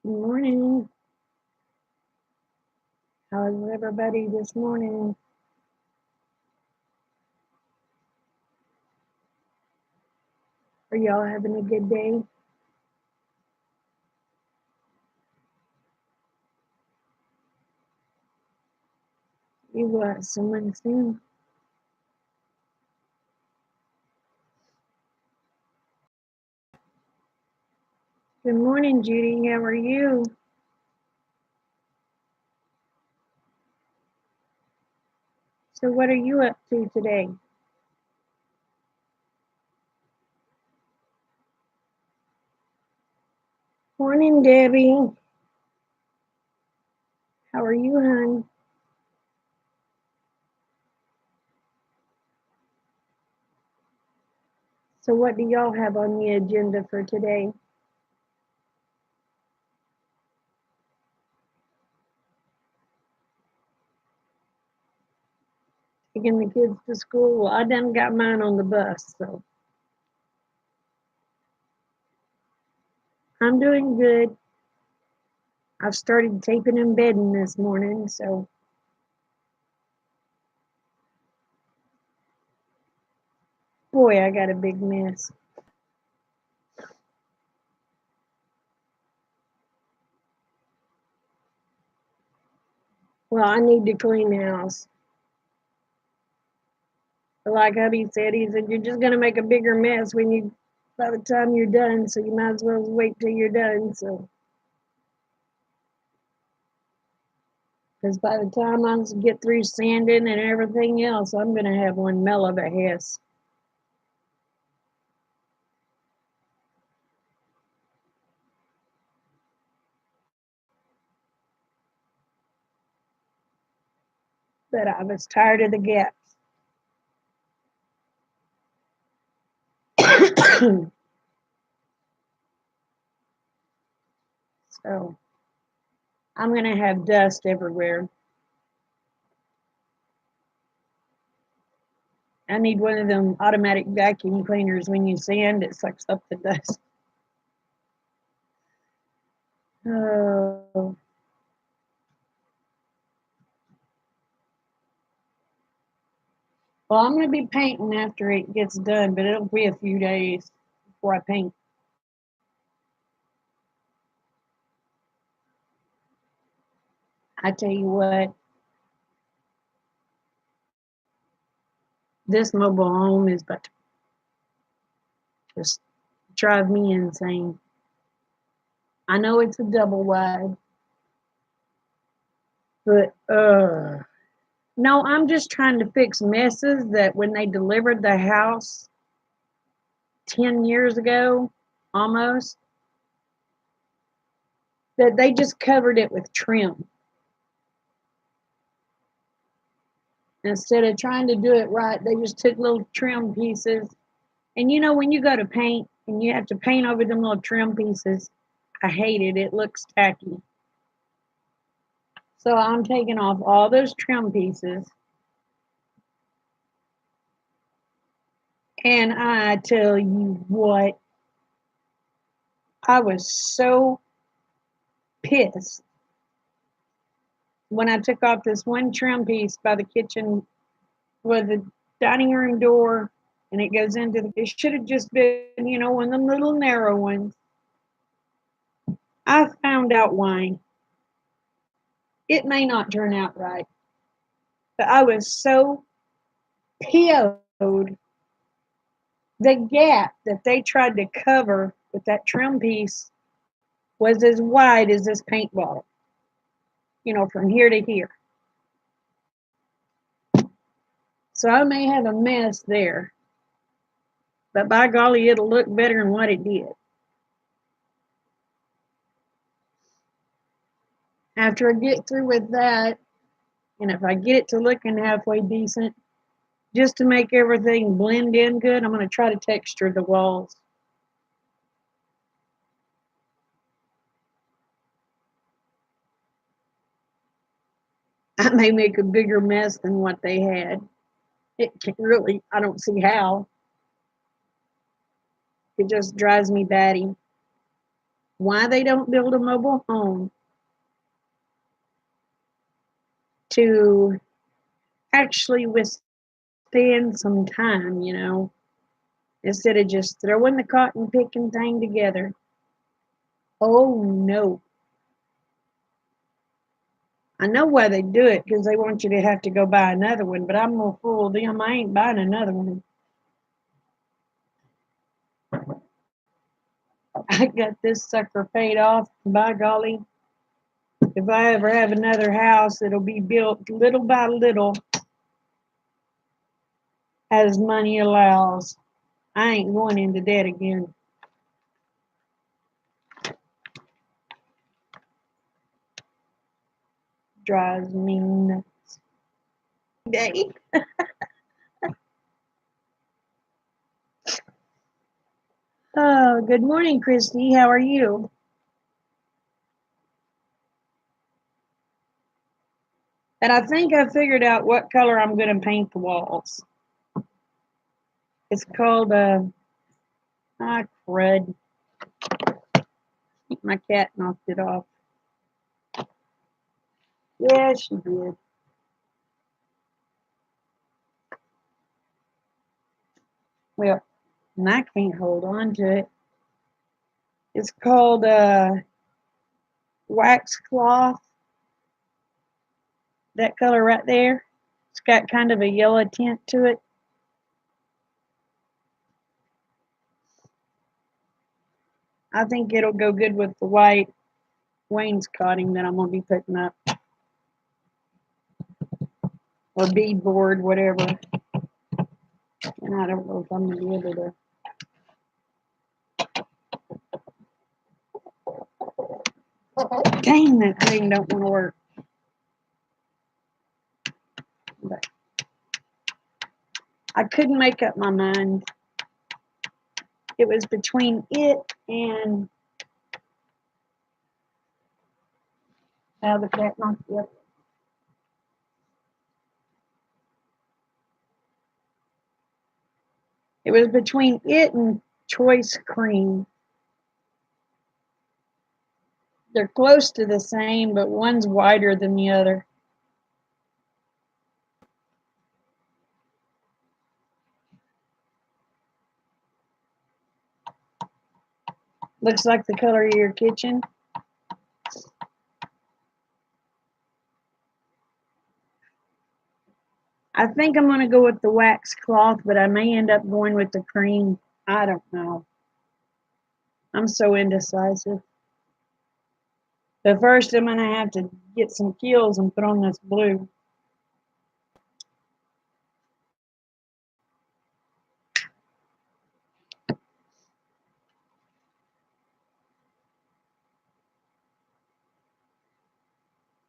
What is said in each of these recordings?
Good morning. How is everybody this morning? Are y'all having a good day? You what? Someone sing? Good morning, Judy. How are you? So, what are you up to today? Morning, Debbie. How are you, hon? So, what do y'all have on the agenda for today? Taking the kids to school. Well, I done got mine on the bus, so I'm doing good. I've started taping and bedding this morning, so boy, I got a big mess. Well, I need to clean the house. Like hubby said, he said, you're just going to make a bigger mess by the time you're done. So you might as well wait till you're done. So, because by the time I get through sanding and everything else, I'm going to have one mell of a hiss. But I was tired of the gaps. So I'm going to have dust everywhere. I need one of them automatic vacuum cleaners. When you sand, it sucks up the dust. Oh, well, I'm going to be painting after it gets done, but it'll be a few days before I paint. I tell you what, this mobile home is about to just drive me insane. I know it's a double wide, but no, I'm just trying to fix messes that when they delivered the house 10 years ago, almost, that they just covered it with trim instead of trying to do it right. They just took little trim pieces, and you know when you go to paint and you have to paint over them little trim pieces, I hate it. It looks tacky. So I'm taking off all those trim pieces. And I tell you what, I was so pissed when I took off this one trim piece by the kitchen with the dining room door, and it goes into it should have just been, one of them little narrow ones. I found out why. It may not turn out right, but I was so PO'd. The gap that they tried to cover with that trim piece was as wide as this paint bottle, from here to here. So I may have a mess there, but by golly, it'll look better than what it did. After I get through with that, and if I get it to looking halfway decent, just to make everything blend in good, I'm going to try to texture the walls. I may make a bigger mess than what they had. It really, I don't see how. It just drives me batty. why they don't build a mobile home to actually withstand some time, instead of just throwing the cotton picking thing together. Oh no. I know why they do it, because they want you to have to go buy another one, but I'm gonna fool them. I ain't buying another one. I got this sucker paid off. By golly, if I ever have another house, it'll be built little by little as money allows. I ain't going into debt again. Drives me nuts. Day. Oh, good morning, Christy. How are you? And I think I figured out what color I'm going to paint the walls. It's called crud. My cat knocked it off. Yeah, she did. Well, and I can't hold on to it. It's called wax cloth. That color right there. It's got kind of a yellow tint to it. I think it'll go good with the white wainscoting that I'm going to be putting up. Or beadboard, whatever. And I don't know if I'm going to be able to. Dang, that thing don't want to work. But I couldn't make up my mind. It was between it and the cat knocked it up. It was between it and choice cream. They're close to the same, but one's wider than the other. Looks like the color of your kitchen. I think I'm going to go with the wax cloth, but I may end up going with the cream. I don't know. I'm so indecisive. But first, I'm going to have to get some Kiehl's and put on this blue.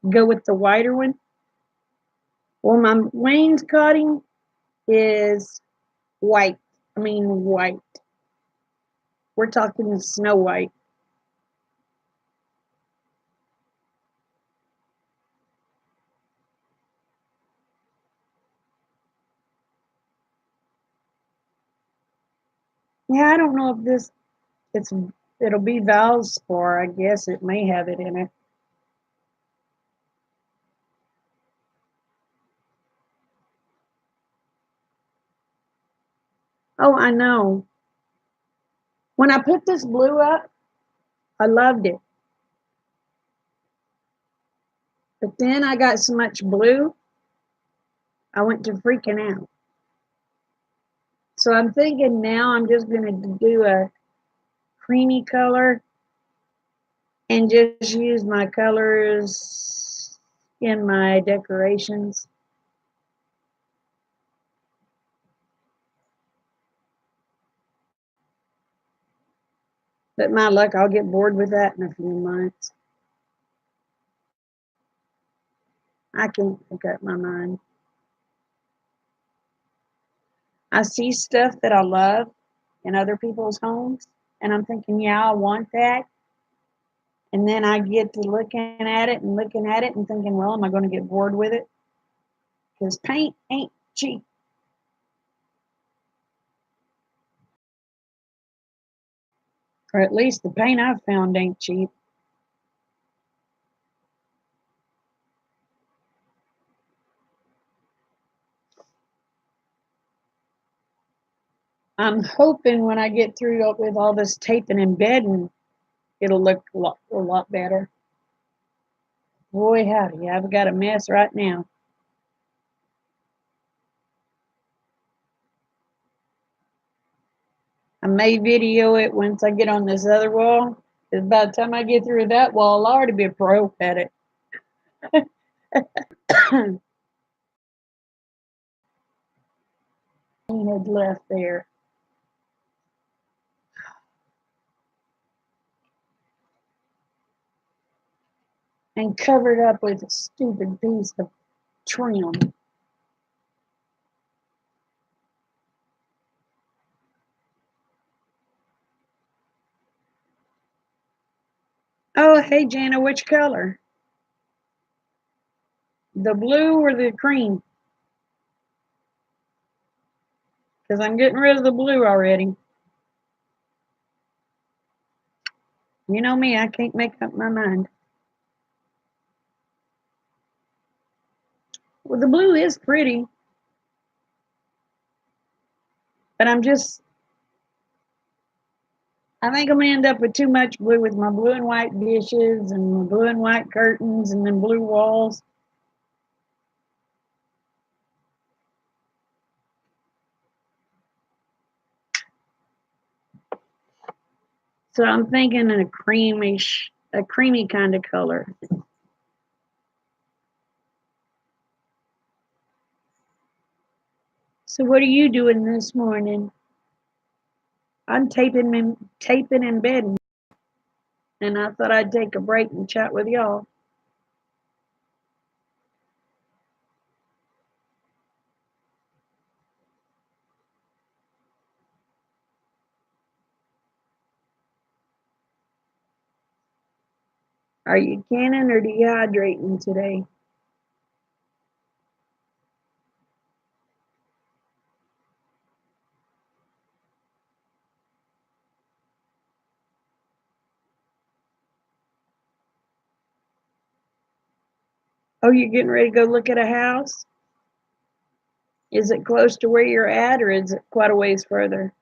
Go with the whiter one. Well, my wainscoting is white. I mean, white. We're talking Snow White. Yeah, I don't know if it'll be Valspar. I guess it may have it in it. Oh, I know. When I put this blue up, I loved it. But then I got so much blue, I went to freaking out. So I'm thinking now I'm just going to do a creamy color and just use my colors in my decorations. But my luck, I'll get bored with that in a few months. I can't make up my mind. I see stuff that I love in other people's homes, and I'm thinking, yeah, I want that. And then I get to looking at it and thinking, well, am I going to get bored with it? Because paint ain't cheap. Or at least the paint I've found ain't cheap. I'm hoping when I get through with all this taping and bedding, it'll look a lot better. Boy, howdy, I've got a mess right now. I may video it once I get on this other wall. Because by the time I get through that wall, I'll already be a pro at it. He had left there and covered up with a stupid piece of trim. Oh, hey, Jana, which color? The blue or the cream? Because I'm getting rid of the blue already. You know me, I can't make up my mind. Well, the blue is pretty, but I think I'm gonna end up with too much blue with my blue and white dishes and my blue and white curtains and then blue walls. So I'm thinking a creamy kind of color. So what are you doing this morning? I'm taping in bed, and I thought I'd take a break and chat with y'all. Are you canning or dehydrating today? Oh, you're getting ready to go look at a house? Is it close to where you're at, or is it quite a ways further?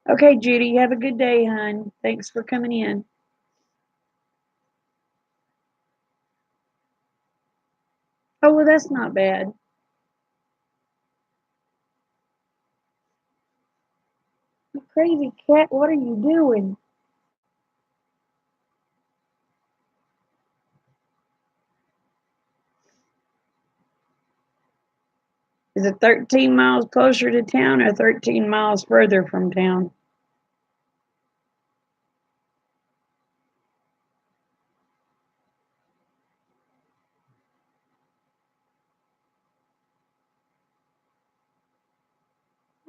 Okay, Judy, have a good day, hon. Thanks for coming in. Oh, well, that's not bad. You crazy cat, what are you doing? Is it 13 miles closer to town or 13 miles further from town?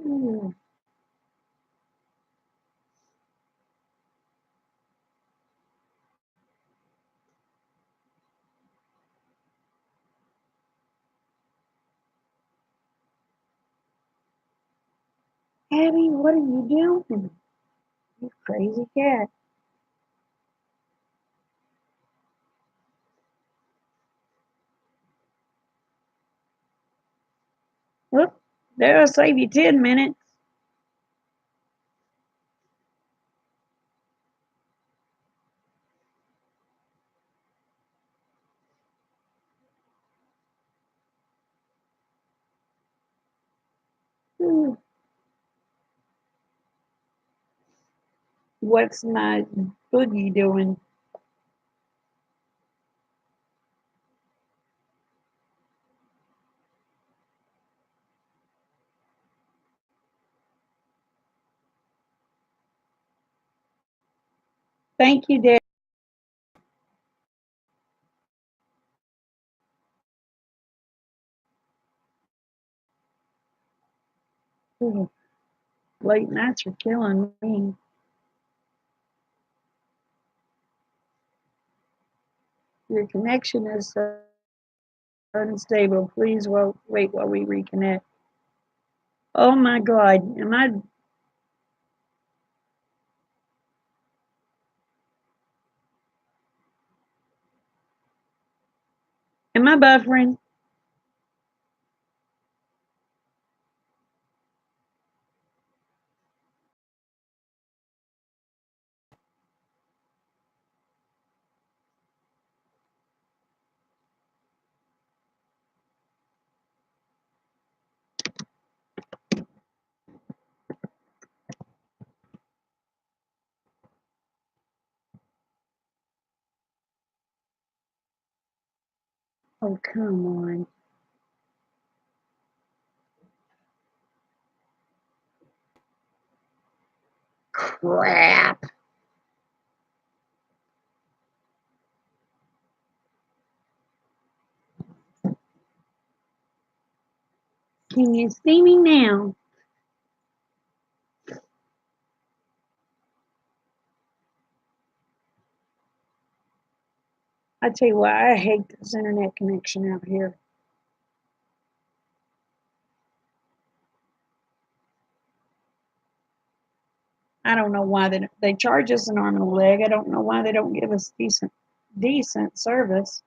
Ooh. Abby, what are you doing? You crazy cat. Whoop, that'll save you 10 minutes. Ooh. What's my boogie doing? Thank you, Dad. Ooh, late nights are killing me. Your connection is unstable. Please wait while we reconnect. Oh my God, am I buffering? Oh, come on. Crap. Can you see me now? I tell you what, I hate this internet connection out here. I don't know why they charge us an arm and a leg. I don't know why they don't give us decent service.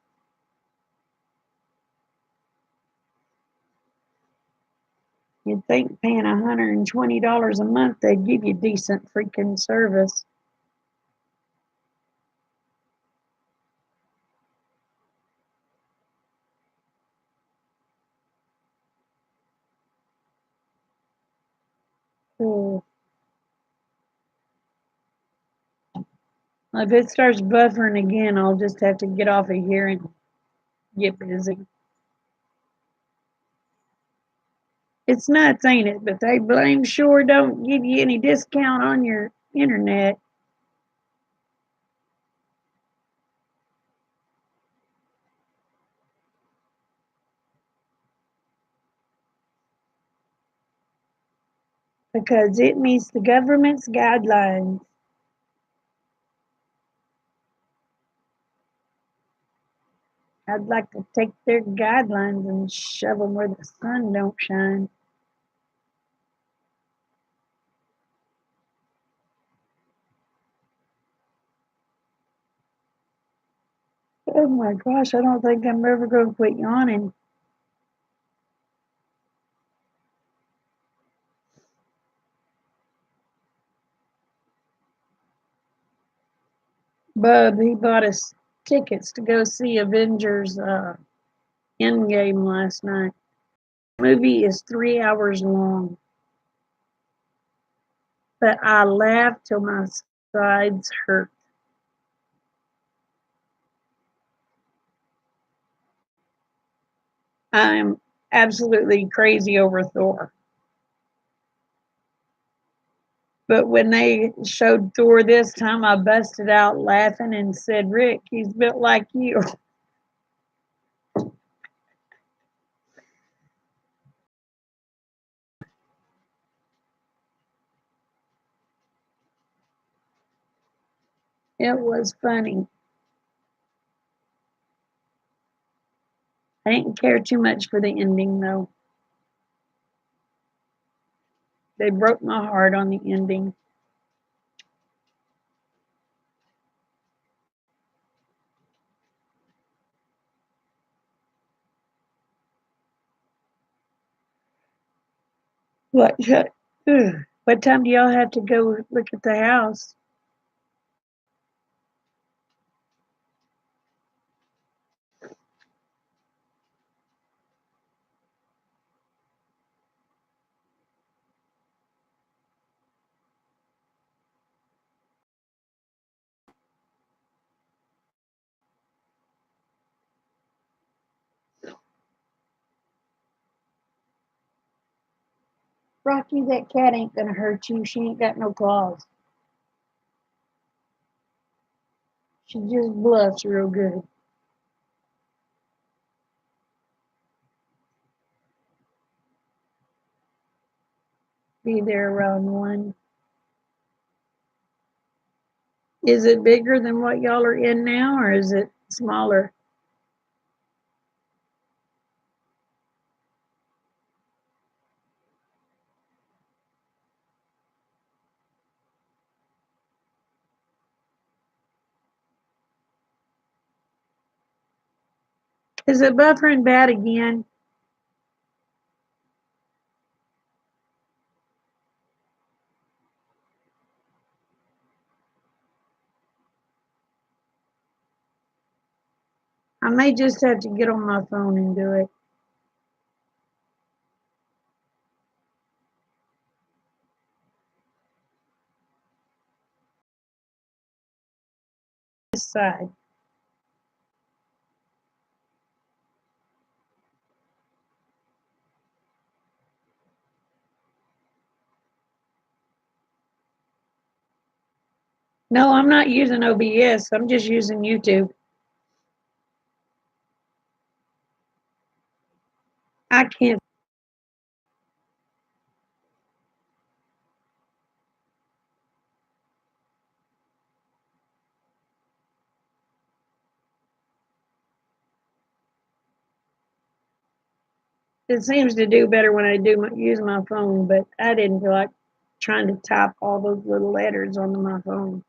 You'd think paying $120 a month they'd give you decent freaking service. Oh, if it starts buffering again, I'll just have to get off of here and get busy. It's nuts, ain't it? But they blame sure don't give you any discount on your internet. Because it meets the government's guidelines. I'd like to take their guidelines and shove them where the sun don't shine. Oh my gosh, I don't think I'm ever going to quit yawning. Bub, he bought us tickets to go see Avengers Endgame last night. The movie is 3 hours long, but I laughed till my sides hurt. I'm absolutely crazy over Thor. But when they showed Thor this time, I busted out laughing and said, Rick, he's built like you. It was funny. I didn't care too much for the ending, though. They broke my heart on the ending. What? What time do y'all have to go look at the house? Rocky, that cat ain't gonna hurt you. She ain't got no claws. She just bluffs real good. Be there around 1. Is it bigger than what y'all are in now, or is it smaller? Is it buffering bad again? I may just have to get on my phone and do it. This side. No, I'm not using OBS. I'm just using YouTube. I can't. It seems to do better when I use my phone, but I didn't feel like trying to type all those little letters onto my phone.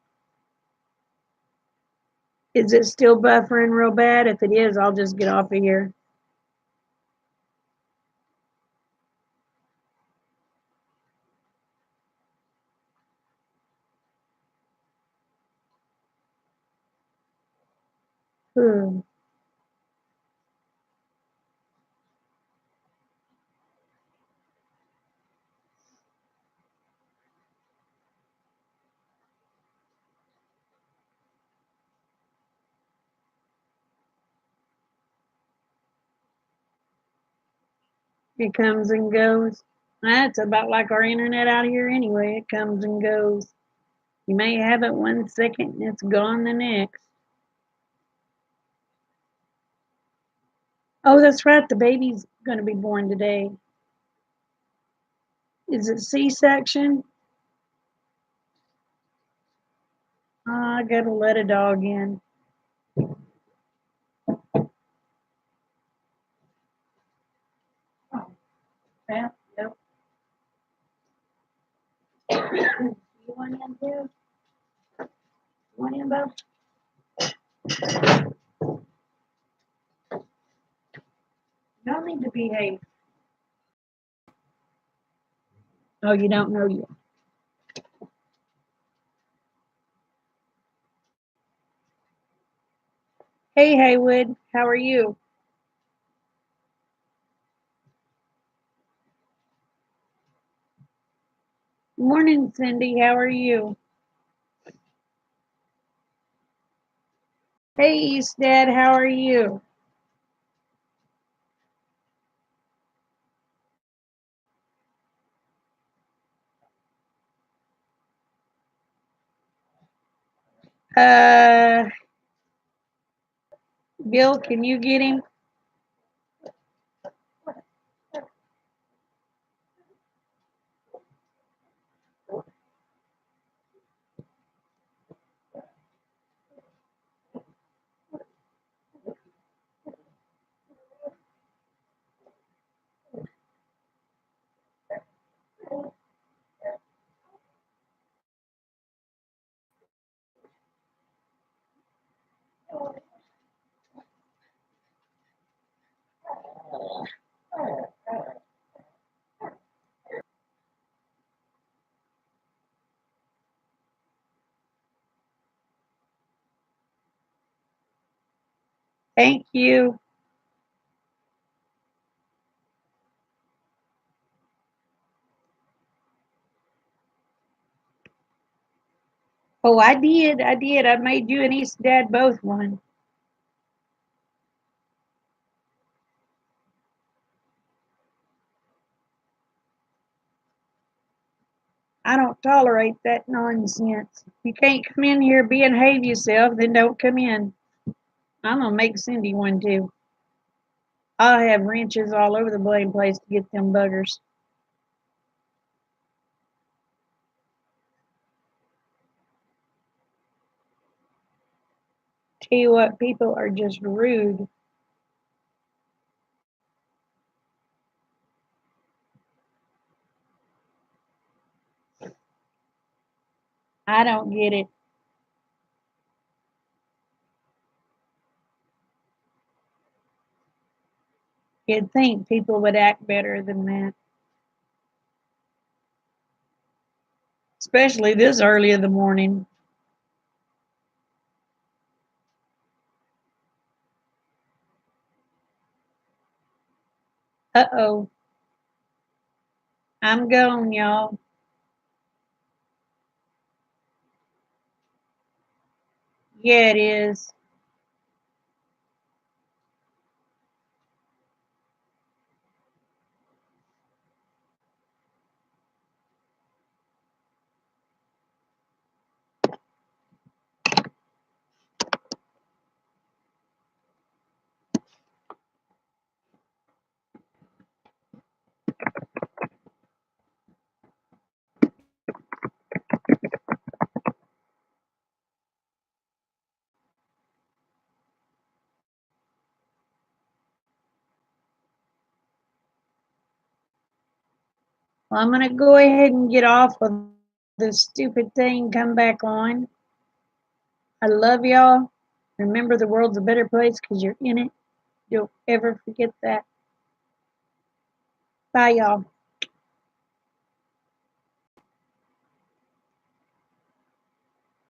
Is it still buffering real bad? If it is, I'll just get off of here. Hmm. It comes and goes. That's about like our internet out here anyway. It comes and goes. You may have it 1 second and it's gone the next. Oh, that's right. The baby's going to be born today. Is it C-section? Oh, I got to let a dog in. Oh, yeah, yep. You want in too? You want in, Bo? Y'all need to behave. Oh, you don't know yet. Hey, Haywood, how are you? Morning, Cindy, how are you? Hey, East Dad, how are you? Uh, Bill, can you get him? Thank you. Oh, I did. I did. I made you and East Dad both one. I don't tolerate that nonsense. You can't come in here, behave yourself, then don't come in. I'm gonna make Cindy one too. I'll have wrenches all over the blame place to get them buggers. Tell you what, people are just rude. I don't get it. You'd think people would act better than that, especially this early in the morning. Uh-oh, I'm gone, y'all. Yeah, it is. Well, I'm gonna go ahead and get off of this stupid thing, come back on. I love y'all. Remember, the world's a better place because you're in it. Don't ever forget that. Bye, y'all.